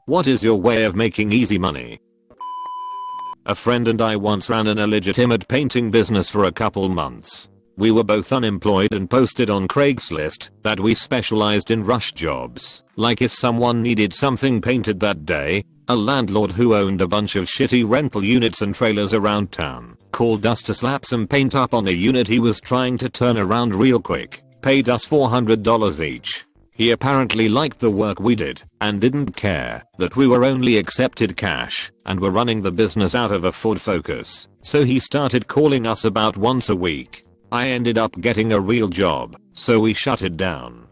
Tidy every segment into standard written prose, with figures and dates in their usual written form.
What is your way of making easy money? A friend and I once ran an illegitimate painting business for a couple months. We were both unemployed and posted on Craigslist that we specialized in rush jobs. Like if someone needed something painted that day, a landlord who owned a bunch of shitty rental units and trailers around town called us to slap some paint up on a unit he was trying to turn around real quick, paid us $400 each. He apparently liked the work we did and didn't care that we were only accepted cash and were running the business out of a Ford Focus, so he started calling us about once a week. I ended up getting a real job, so we shut it down.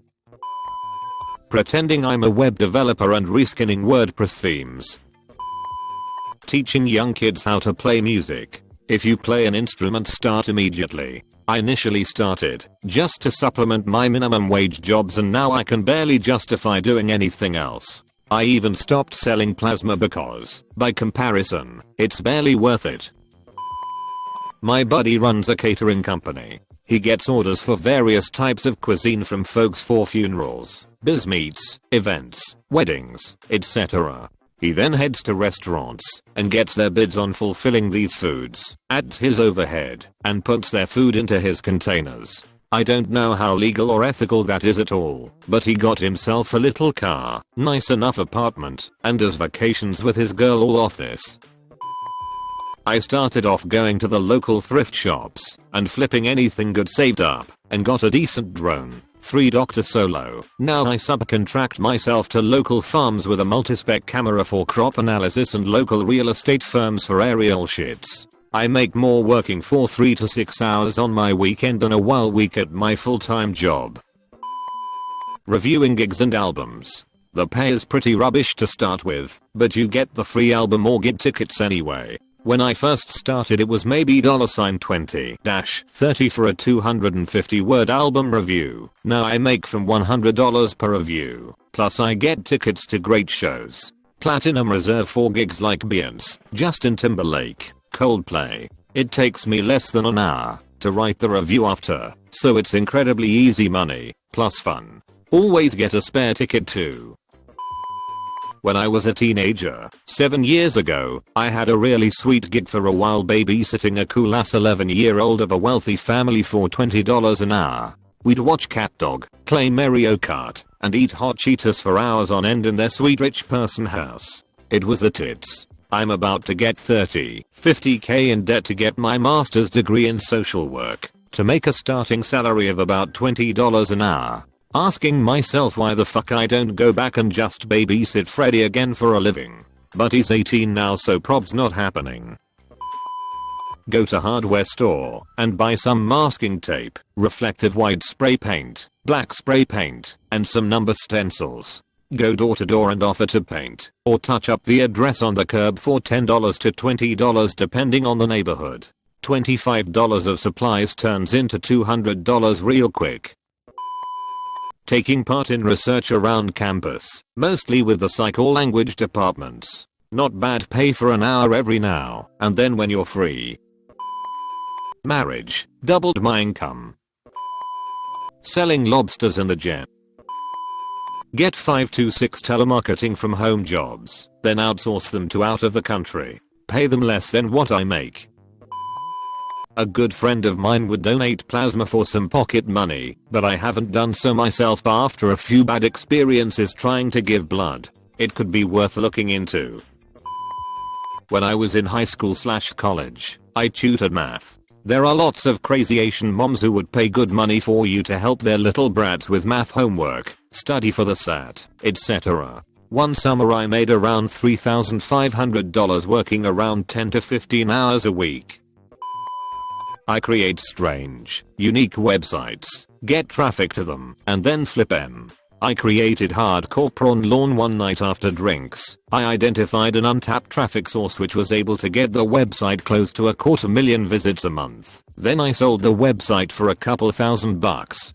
Pretending I'm a web developer and reskinning WordPress themes. Teaching young kids how to play music. If you play an instrument, start immediately. I initially started just to supplement my minimum wage jobs, and now I can barely justify doing anything else. I even stopped selling plasma because, by comparison, it's barely worth it. My buddy runs a catering company. He gets orders for various types of cuisine from folks for funerals, biz meets, events, weddings, etc. He then heads to restaurants and gets their bids on fulfilling these foods, adds his overhead, and puts their food into his containers. I don't know how legal or ethical that is at all, but he got himself a little car, nice enough apartment, and does vacations with his girl all off this. I started off going to the local thrift shops and flipping anything good saved up, and got a decent drone, 3 Dr. Solo. Now I subcontract myself to local farms with a multispec camera for crop analysis and local real estate firms for aerial shits. I make more working for 3 to 6 hours on my weekend than a while week at my full-time job. Reviewing gigs and albums. The pay is pretty rubbish to start with, but you get the free album or gig tickets anyway. When I first started it was maybe $20-30 for a 250 word album review. Now I make from $100 per review. Plus I get tickets to great shows. Platinum Reserve for gigs like Beyonce, Justin Timberlake, Coldplay. It takes me less than an hour to write the review after, so it's incredibly easy money, plus fun. Always get a spare ticket too. When I was a teenager, 7 years ago, I had a really sweet gig for a while babysitting a cool ass 11-year-old of a wealthy family for $20 an hour. We'd watch CatDog, play Mario Kart, and eat hot Cheetos for hours on end in their sweet rich person house. It was the tits. I'm about to get 50k in debt to get my master's degree in social work, to make a starting salary of about $20 an hour. Asking myself why the fuck I don't go back and just babysit Freddy again for a living. But he's 18 now, so prob's not happening. Go to hardware store and buy some masking tape, reflective white spray paint, black spray paint, and some number stencils. Go door to door and offer to paint or touch up the address on the curb for $10 to $20 depending on the neighborhood. $25 of supplies turns into $200 real quick. Taking part in research around campus, mostly with the psych or language departments. Not bad pay for an hour every now and then when you're free. Marriage, doubled my income. Selling lobsters in the gym. Get 5 to 6 telemarketing from home jobs, then outsource them to out of the country. Pay them less than what I make. A good friend of mine would donate plasma for some pocket money, but I haven't done so myself after a few bad experiences trying to give blood. It could be worth looking into. When I was in high school / college, I tutored math. There are lots of crazy Asian moms who would pay good money for you to help their little brats with math homework, study for the SAT, etc. One summer I made around $3,500 working around 10 to 15 hours a week. I create strange, unique websites, get traffic to them, and then flip them. I created hardcore prawn lawn one night after drinks. I identified an untapped traffic source which was able to get the website close to 250,000 visits a month. Then I sold the website for a couple $1,000.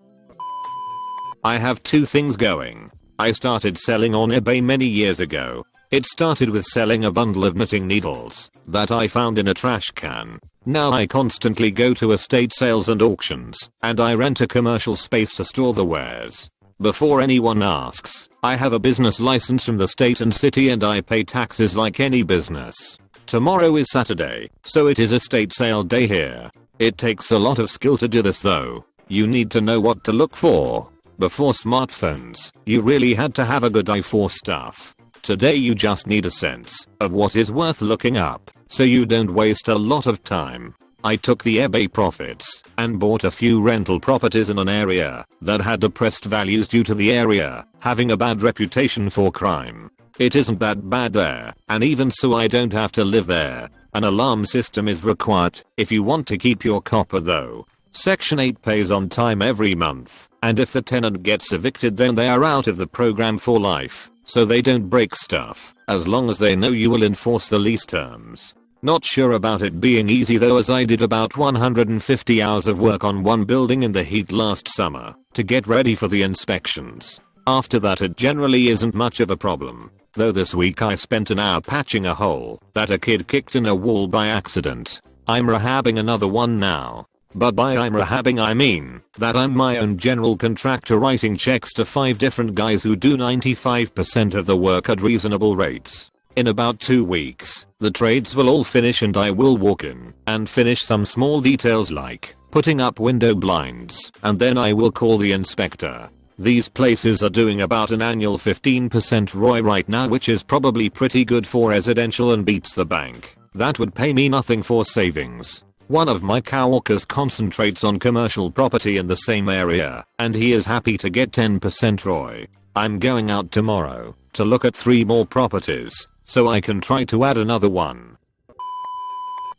I have 2 things going. I started selling on eBay many years ago. It started with selling a bundle of knitting needles that I found in a trash can. Now I constantly go to estate sales and auctions, and I rent a commercial space to store the wares. Before anyone asks, I have a business license from the state and city and I pay taxes like any business. Tomorrow is Saturday, so it is a state sale day here. It takes a lot of skill to do this though. You need to know what to look for. Before smartphones, you really had to have a good eye for stuff. Today you just need a sense of what is worth looking up, so you don't waste a lot of time. I took the eBay profits and bought a few rental properties in an area that had depressed values due to the area having a bad reputation for crime. It isn't that bad there, and even so I don't have to live there. An alarm system is required if you want to keep your copper though. Section 8 pays on time every month, and if the tenant gets evicted then they are out of the program for life, so they don't break stuff as long as they know you will enforce the lease terms. Not sure about it being easy though, as I did about 150 hours of work on one building in the heat last summer to get ready for the inspections. After that it generally isn't much of a problem. Though this week I spent an hour patching a hole that a kid kicked in a wall by accident. I'm rehabbing another one now. But by I'm rehabbing I mean that I'm my own general contractor writing checks to 5 different guys who do 95% of the work at reasonable rates. In about 2 weeks, the trades will all finish and I will walk in and finish some small details like putting up window blinds, and then I will call the inspector. These places are doing about an annual 15% ROI right now, which is probably pretty good for residential and beats the bank. That would pay me nothing for savings. One of my coworkers concentrates on commercial property in the same area, and he is happy to get 10% ROI. I'm going out tomorrow to look at 3 more properties, so I can try to add another one.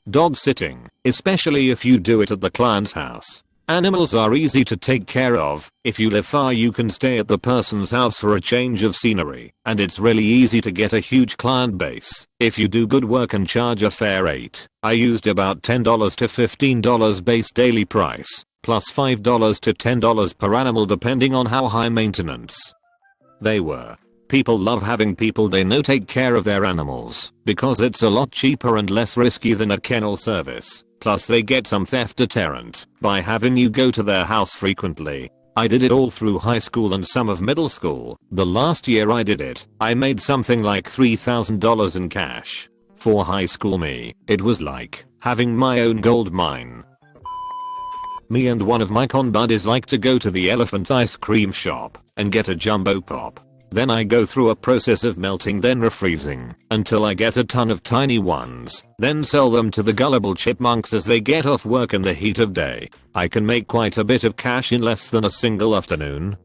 Dog sitting, especially if you do it at the client's house. Animals are easy to take care of. If you live far you can stay at the person's house for a change of scenery, and it's really easy to get a huge client base if you do good work and charge a fair rate. I used about $10 to $15 base daily price, plus $5 to $10 per animal depending on how high maintenance they were. People love having people they know take care of their animals because it's a lot cheaper and less risky than a kennel service. Plus they get some theft deterrent by having you go to their house frequently. I did it all through high school and some of middle school. The last year I did it, I made something like $3,000 in cash. For high school me, it was like having my own gold mine. Me and one of my con buddies like to go to the Elephant ice cream shop and get a jumbo pop. Then I go through a process of melting then refreezing until I get a ton of tiny ones, then sell them to the gullible chipmunks as they get off work in the heat of day. I can make quite a bit of cash in less than a single afternoon.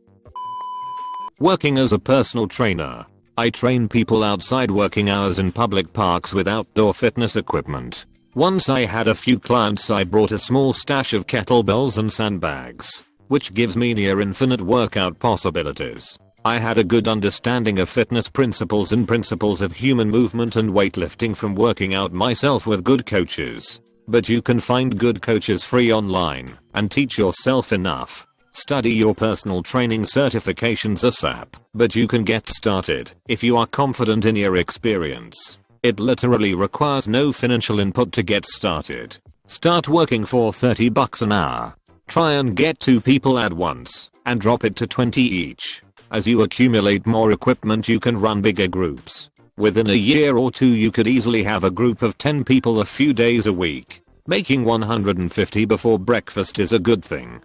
Working as a personal trainer. I train people outside working hours in public parks with outdoor fitness equipment. Once I had a few clients I brought a small stash of kettlebells and sandbags, which gives me near infinite workout possibilities. I had a good understanding of fitness principles and principles of human movement and weightlifting from working out myself with good coaches. But you can find good coaches free online and teach yourself enough. Study your personal training certifications ASAP, but you can get started if you are confident in your experience. It literally requires no financial input to get started. Start working for $30 an hour. Try and get 2 people at once and drop it to 20 each. As you accumulate more equipment you can run bigger groups. Within a year or 2 you could easily have a group of 10 people a few days a week. Making 150 before breakfast is a good thing.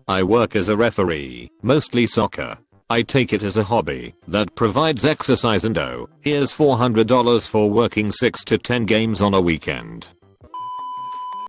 I work as a referee, mostly soccer. I take it as a hobby that provides exercise and oh, here's $400 for working 6 to 10 games on a weekend.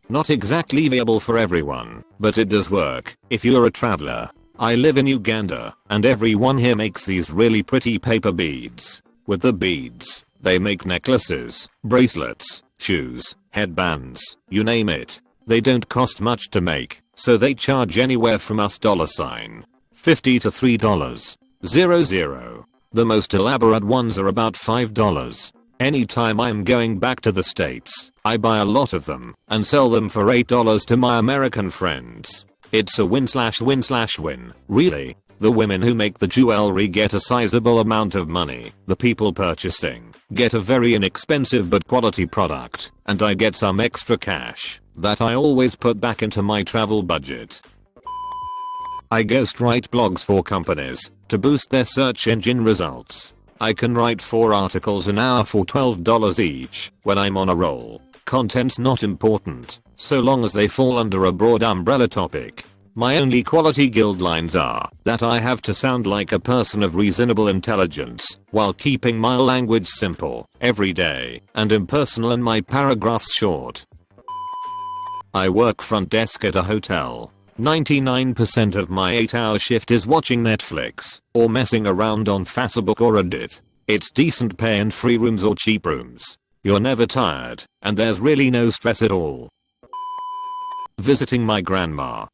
Not exactly viable for everyone, but it does work if you're a traveler. I live in Uganda, and everyone here makes these really pretty paper beads. With the beads, they make necklaces, bracelets, shoes, headbands, you name it. They don't cost much to make, so they charge anywhere from us $50 to $3.00. The most elaborate ones are about $5. Anytime I'm going back to the States, I buy a lot of them and sell them for $8 to my American friends. It's a win/win/win, really. The women who make the jewelry get a sizable amount of money. The people purchasing get a very inexpensive but quality product, and I get some extra cash that I always put back into my travel budget. I ghostwrite blogs for companies to boost their search engine results. I can write 4 articles an hour for $12 each when I'm on a roll. Content's not important, so long as they fall under a broad umbrella topic. My only quality guild lines are that I have to sound like a person of reasonable intelligence while keeping my language simple, everyday, and impersonal and my paragraphs short. I work front desk at a hotel. 99% of my 8-hour shift is watching Netflix or messing around on Facebook or Reddit. It's decent pay and free rooms or cheap rooms. You're never tired, and there's really no stress at all. Visiting my grandma.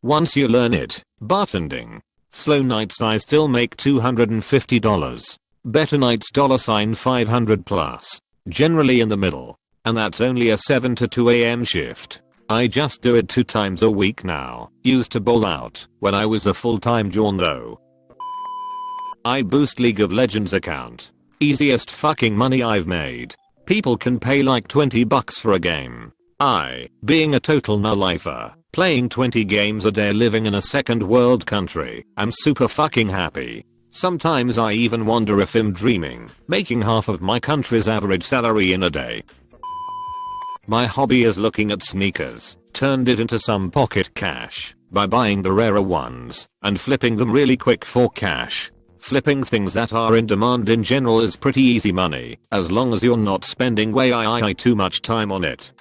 Once you learn it, bartending. Slow nights I still make $250. Better nights $500 plus. Generally in the middle. And that's only a 7 to 2 a.m. shift. I just do it 2 times a week now. Used to bowl out when I was a full-time John though. I boost League of Legends account. Easiest fucking money I've made. People can pay like $20 for a game. I, being a total no-lifer, playing 20 games a day living in a second world country, I'm super fucking happy. Sometimes I even wonder if I'm dreaming, making half of my country's average salary in a day. My hobby is looking at sneakers, turned it into some pocket cash by buying the rarer ones and flipping them really quick for cash. Flipping things that are in demand in general is pretty easy money, as long as you're not spending way too much time on it.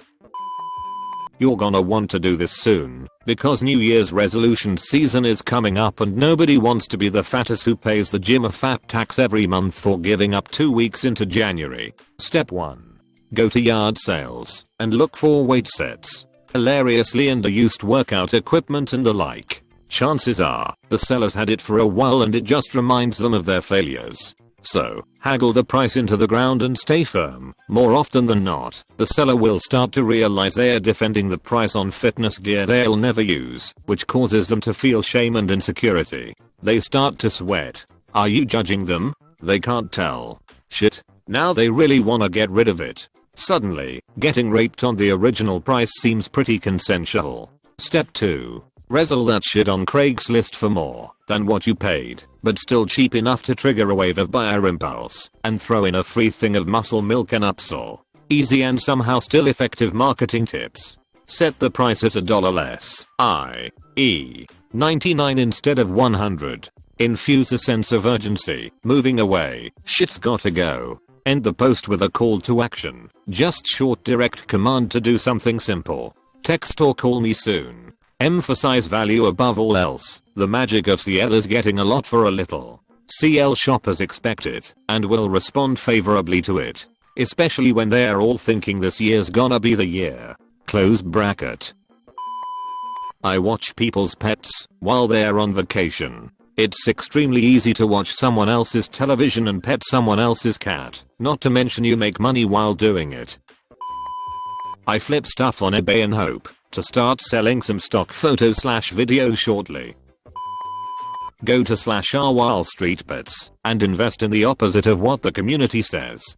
You're gonna want to do this soon, because New Year's resolution season is coming up and nobody wants to be the fattest who pays the gym a fat tax every month for giving up 2 weeks into January. Step 1. Go to yard sales and look for weight sets, hilariously underused workout equipment and the like. Chances are, the sellers had it for a while and it just reminds them of their failures. So, haggle the price into the ground and stay firm. More often than not, the seller will start to realize they are defending the price on fitness gear they'll never use, which causes them to feel shame and insecurity. They start to sweat. Are you judging them? They can't tell. Shit, now they really wanna get rid of it. Suddenly, getting raped on the original price seems pretty consensual. Step 2. Wrestle that shit on Craigslist for more than what you paid, but still cheap enough to trigger a wave of buyer impulse, and throw in a free thing of muscle milk and upsell. Easy and somehow still effective marketing tips. Set the price at $1 less, i.e. 99 instead of 100. Infuse a sense of urgency, moving away, shit's gotta go. End the post with a call to action. Just short direct command to do something simple. Text or call me soon. Emphasize value above all else. The magic of CL is getting a lot for a little. CL shoppers expect it and will respond favorably to it. Especially when they're all thinking this year's gonna be the year. Close bracket. I watch people's pets while they're on vacation. It's extremely easy to watch someone else's television and pet someone else's cat, not to mention you make money while doing it. I flip stuff on eBay and hope to start selling some stock photos / videos shortly. Go to /r Wall Street Bets and invest in the opposite of what the community says.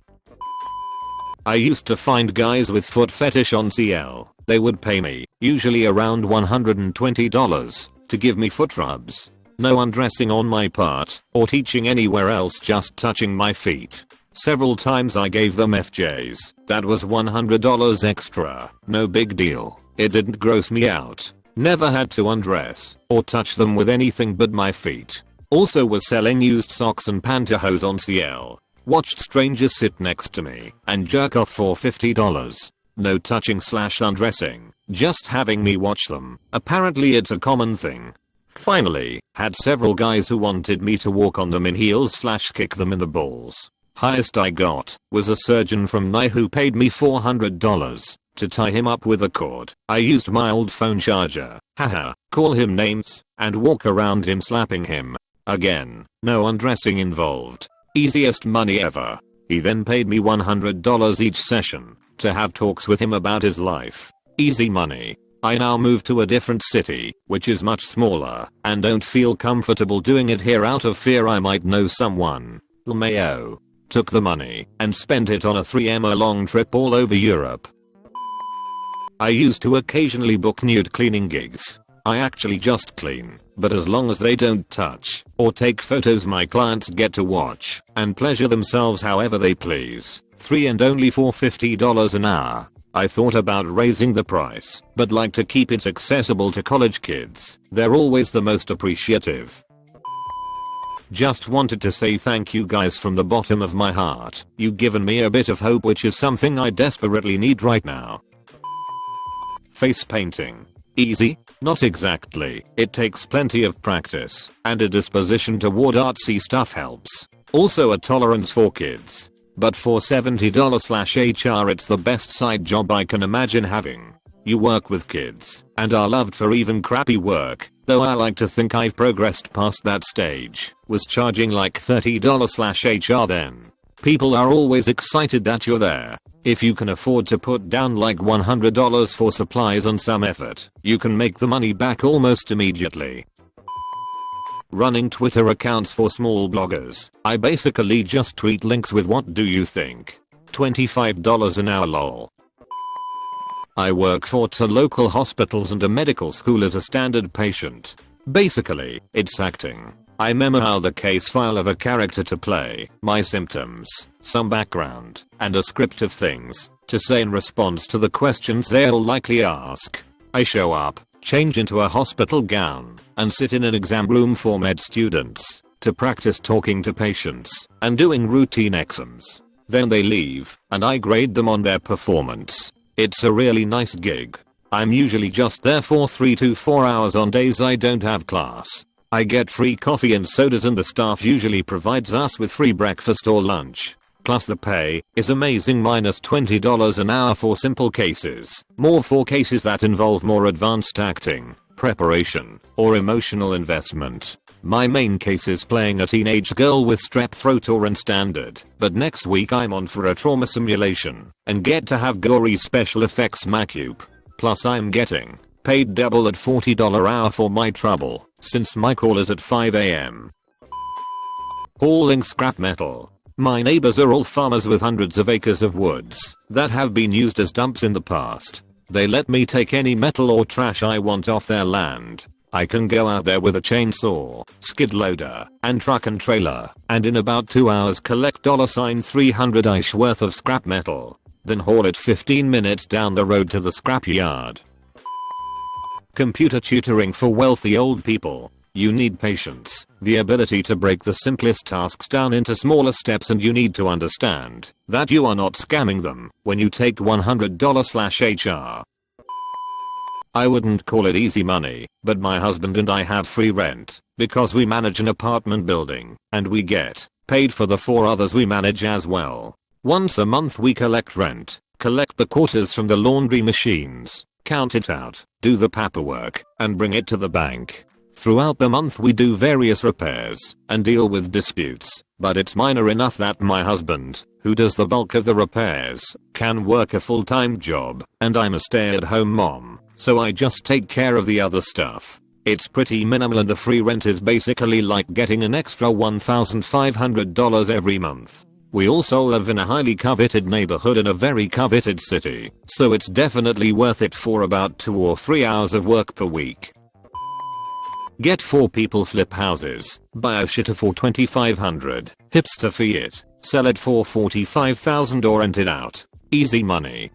I used to find guys with foot fetish on CL. They would pay me, usually around $120, to give me foot rubs. No undressing on my part, or teaching anywhere else, just touching my feet. Several times I gave them FJs. That was $100 extra. No big deal. It didn't gross me out. Never had to undress or touch them with anything but my feet. Also was selling used socks and pantyhose on CL. Watched strangers sit next to me and jerk off for $50. No touching / undressing. Just having me watch them. Apparently it's a common thing. Finally, had several guys who wanted me to walk on them in heels / kick them in the balls. Highest I got was a surgeon from Nye who paid me $400 to tie him up with a cord. I used my old phone charger, haha, call him names, and walk around him slapping him. Again, no undressing involved. Easiest money ever. He then paid me $100 each session to have talks with him about his life. Easy money. I now moved to a different city, which is much smaller, and don't feel comfortable doing it here out of fear I might know someone. LMAO. Took the money and spent it on a 3M long trip all over Europe. I used to occasionally book nude cleaning gigs. I actually just clean, but as long as they don't touch or take photos my clients get to watch and pleasure themselves however they please. 3 and only for $50 an hour. I thought about raising the price, but like to keep it accessible to college kids. They're always the most appreciative. Just wanted to say thank you guys from the bottom of my heart. You've given me a bit of hope, which is something I desperately need right now. Face painting. Easy? Not exactly. It takes plenty of practice, and a disposition toward artsy stuff helps. Also a tolerance for kids. But for $70/HR it's the best side job I can imagine having. You work with kids, and are loved for even crappy work, though I like to think I've progressed past that stage. Was charging like $30/HR then. People are always excited that you're there. If you can afford to put down like $100 for supplies and some effort, you can make the money back almost immediately. Running Twitter accounts for small bloggers. I basically just tweet links with what do you think? $25 an hour lol. I work for 2 local hospitals and a medical school as a standard patient. Basically, it's acting. I memo out the case file of a character to play, my symptoms, some background, and a script of things to say in response to the questions they'll likely ask. I show up, change into a hospital gown, and sit in an exam room for med students to practice talking to patients and doing routine exams. Then they leave, and I grade them on their performance. It's a really nice gig. I'm usually just there for 3 to 4 hours on days I don't have class. I get free coffee and sodas, and the staff usually provides us with free breakfast or lunch. Plus the pay is amazing, minus $20 an hour for simple cases, more for cases that involve more advanced acting, preparation, or emotional investment. My main case is playing a teenage girl with strep throat or in standard, but next week I'm on for a trauma simulation and get to have gory special effects macup. Plus I'm getting paid double at $40 hour for my trouble, since my call is at 5 AM. Hauling scrap metal. My neighbors are all farmers with hundreds of acres of woods that have been used as dumps in the past. They let me take any metal or trash I want off their land. I can go out there with a chainsaw, skid loader, and truck and trailer, and in about 2 hours collect $300-ish worth of scrap metal, then haul it 15 minutes down the road to the scrap yard. Computer tutoring for wealthy old people. You need patience, the ability to break the simplest tasks down into smaller steps, and you need to understand that you are not scamming them when you take $100/HR. I wouldn't call it easy money, but my husband and I have free rent because we manage an apartment building, and we get paid for the 4 others we manage as well. Once a month we collect rent, collect the quarters from the laundry machines, count it out, do the paperwork, and bring it to the bank. Throughout the month we do various repairs and deal with disputes, but it's minor enough that my husband, who does the bulk of the repairs, can work a full-time job, and I'm a stay-at-home mom, so I just take care of the other stuff. It's pretty minimal, and the free rent is basically like getting an extra $1,500 every month. We also live in a highly coveted neighborhood in a very coveted city, so it's definitely worth it for about 2 or 3 hours of work per week. Get 4 people flip houses, buy a shitter for $2,500, hipster fee it, sell it for $45,000 or rent it out. Easy money.